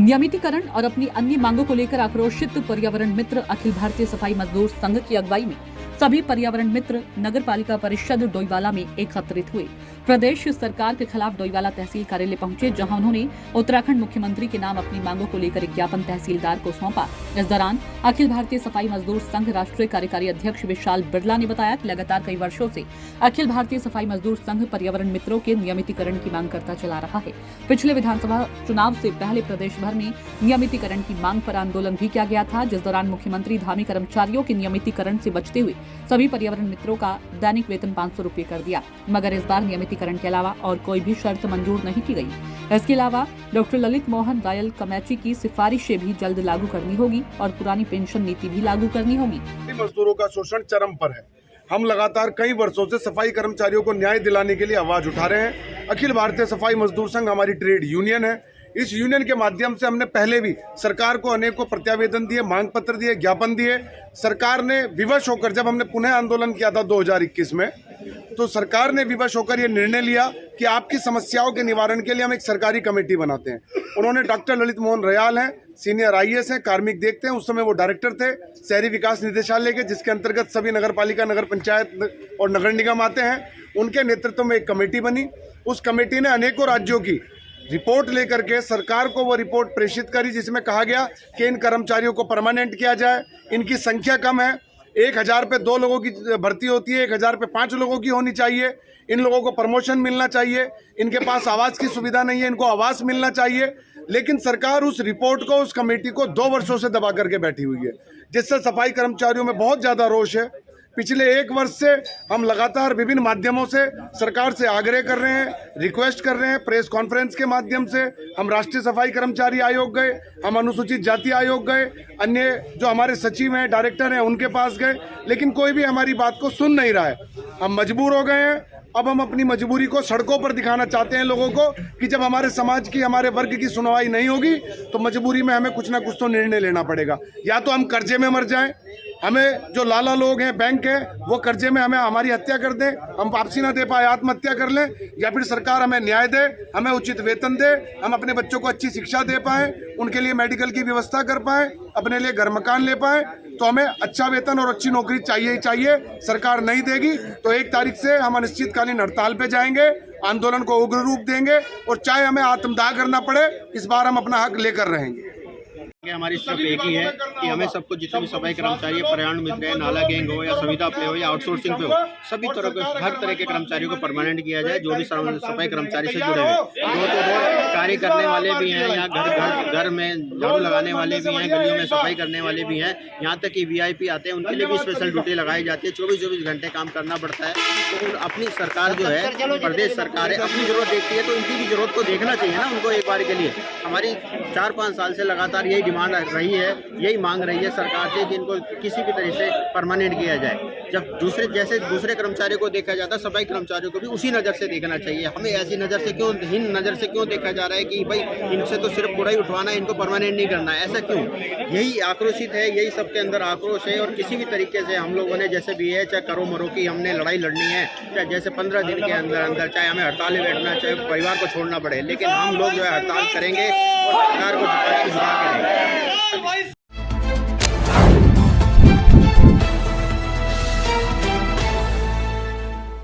नियमितीकरण और अपनी अन्य मांगों को लेकर आक्रोशित पर्यावरण मित्र अखिल भारतीय सफाई मजदूर संघ की अगुवाई में सभी पर्यावरण मित्र नगर पालिका परिषद डोईवाला में एकत्रित हुए। प्रदेश सरकार के खिलाफ डोईवाला तहसील कार्यालय पहुंचे, जहां उन्होंने उत्तराखंड मुख्यमंत्री के नाम अपनी मांगों को लेकर एक ज्ञापन तहसीलदार को सौंपा। इस दौरान अखिल भारतीय सफाई मजदूर संघ राष्ट्रीय कार्यकारी अध्यक्ष विशाल बिरला ने बताया कि लगातार कई वर्षों से अखिल भारतीय सफाई मजदूर संघ पर्यावरण मित्रों के नियमितीकरण की मांग करता चला रहा है। पिछले विधानसभा चुनाव से पहले प्रदेश भर में नियमितीकरण की मांग पर आंदोलन भी किया गया था, जिस दौरान मुख्यमंत्री धामी कर्मचारियों के नियमितीकरण से बचते हुए सभी पर्यावरण मित्रों का दैनिक वेतन 500 रुपये कर दिया, मगर इस बार नियमितीकरण के अलावा और कोई भी शर्त मंजूर नहीं की गई। इसके अलावा डॉक्टर ललित मोहन रायल कमैची की सिफारिशें भी जल्द लागू करनी होगी और पुरानी पेंशन नीति भी लागू करनी होगी। मजदूरों का शोषण चरम पर है। हम लगातार कई वर्षों से सफाई कर्मचारियों को न्याय दिलाने के लिए आवाज उठा रहे हैं। अखिल भारतीय सफाई मजदूर संघ हमारी ट्रेड यूनियन है। इस यूनियन के माध्यम से हमने पहले भी सरकार को अनेकों प्रत्यावेदन दिए, मांग पत्र दिए, ज्ञापन दिए। सरकार ने विवश होकर, जब हमने पुनः आंदोलन किया था 2021 में, तो सरकार ने विवश होकर यह निर्णय लिया कि आपकी समस्याओं के निवारण के लिए हम एक सरकारी कमेटी बनाते हैं। उन्होंने डॉक्टर ललित मोहन रयाल हैं, सीनियर IAS हैं, कार्मिक देखते हैं, उस समय वो डायरेक्टर थे शहरी विकास निदेशालय के, जिसके अंतर्गत सभी नगर पालिका, नगर पंचायत और नगर निगम आते हैं। उनके नेतृत्व में एक कमेटी बनी। उस कमेटी ने अनेकों राज्यों की रिपोर्ट लेकर के सरकार को वो रिपोर्ट प्रेषित करी, जिसमें कहा गया कि इन कर्मचारियों को परमानेंट किया जाए। इनकी संख्या कम है, 1000 पे 2 लोगों की भर्ती होती है, 1000 पे 5 लोगों की होनी चाहिए। इन लोगों को प्रमोशन मिलना चाहिए। इनके पास आवास की सुविधा नहीं है, इनको आवास मिलना चाहिए। लेकिन सरकार उस रिपोर्ट को, उस कमेटी को 2 वर्षों से दबा करके बैठी हुई है, जिससे सफाई कर्मचारियों में बहुत ज़्यादा रोष है। पिछले 1 वर्ष से हम लगातार विभिन्न माध्यमों से सरकार से आग्रह कर रहे हैं, रिक्वेस्ट कर रहे हैं। प्रेस कॉन्फ्रेंस के माध्यम से हम राष्ट्रीय सफाई कर्मचारी आयोग गए, हम अनुसूचित जाति आयोग गए, अन्य जो हमारे सचिव हैं, डायरेक्टर हैं, उनके पास गए, लेकिन कोई भी हमारी बात को सुन नहीं रहा है। हम मजबूर हो गए हैं। अब हम अपनी मजबूरी को सड़कों पर दिखाना चाहते हैं लोगों को कि जब हमारे समाज की, हमारे वर्ग की सुनवाई नहीं होगी तो मजबूरी में हमें कुछ ना कुछ तो निर्णय लेना पड़ेगा। या तो हम कर्जे में मर जाएं, हमें जो लाला लोग हैं, बैंक है, वो कर्जे में हमें हमारी हत्या कर दें, हम वापसी ना दे पाए आत्महत्या कर लें, या फिर सरकार हमें न्याय दे, हमें उचित वेतन दे, हम अपने बच्चों को अच्छी शिक्षा दे पाएं, उनके लिए मेडिकल की व्यवस्था कर पाएं, अपने लिए घर मकान ले पाएं। तो हमें अच्छा वेतन और अच्छी नौकरी चाहिए ही चाहिए। सरकार नहीं देगी तो 1 तारीख से हम अनिश्चितकालीन हड़ताल पे जाएंगे, आंदोलन को उग्र रूप देंगे, और चाहे हमें आत्मदाह करना पड़े, इस बार हम अपना हक लेकर रहेंगे। हमारी सिर्फ एक ही है कि हमें सबको, जितने भी सफाई कर्मचारी, पर्यावरण मित्र है, नाला गैंग हो या संविदा पे हो या आउटसोर्सिंग पे हो, सभी तरह के हर तरह के कर्मचारियों को परमानेंट किया जाए, जो भी सफाई कर्मचारी से जुड़े हैं। डोर टू डोर कार्य करने वाले भी हैं, या घर में झाड़ू लगाने वाले भी हैं, गलियों में सफाई करने वाले भी हैं, यहाँ तक कि VIP आते हैं, उनके लिए भी स्पेशल ड्यूटी लगाई जाती है। 24-24 घंटे काम करना पड़ता है। तो अपनी सरकार जो है, प्रदेश सरकार है, अपनी जरूरत देखती है, तो इनकी भी जरूरत को देखना चाहिए ना उनको एक बार के लिए। हमारी 4-5 साल से लगातार यही डिमांड रही है, यही मांग रही है सरकार से कि इनको किसी भी तरह से परमानेंट किया जाए। जब दूसरे कर्मचारियों को देखा जाता है, सफाई कर्मचारियों को भी उसी नज़र से देखना चाहिए। हमें ऐसी नज़र से क्यों, हीन नज़र से क्यों देखा जा रहा है कि भाई इनसे तो सिर्फ कूड़ा ही उठवाना है, इनको परमानेंट नहीं करना है, ऐसा क्यों? यही आक्रोशित है, यही सबके अंदर आक्रोश है। और किसी भी तरीके से हम लोगों ने, जैसे भी है, चाहे करो मरो की हमने लड़ाई लड़नी है, चाहे जैसे 15 दिन के अंदर चाहे हमें हड़ताल में बैठना, चाहे परिवार को छोड़ना पड़े, लेकिन हम लोग जो है हड़ताल करेंगे और सरकार को जिताने की करेंगे।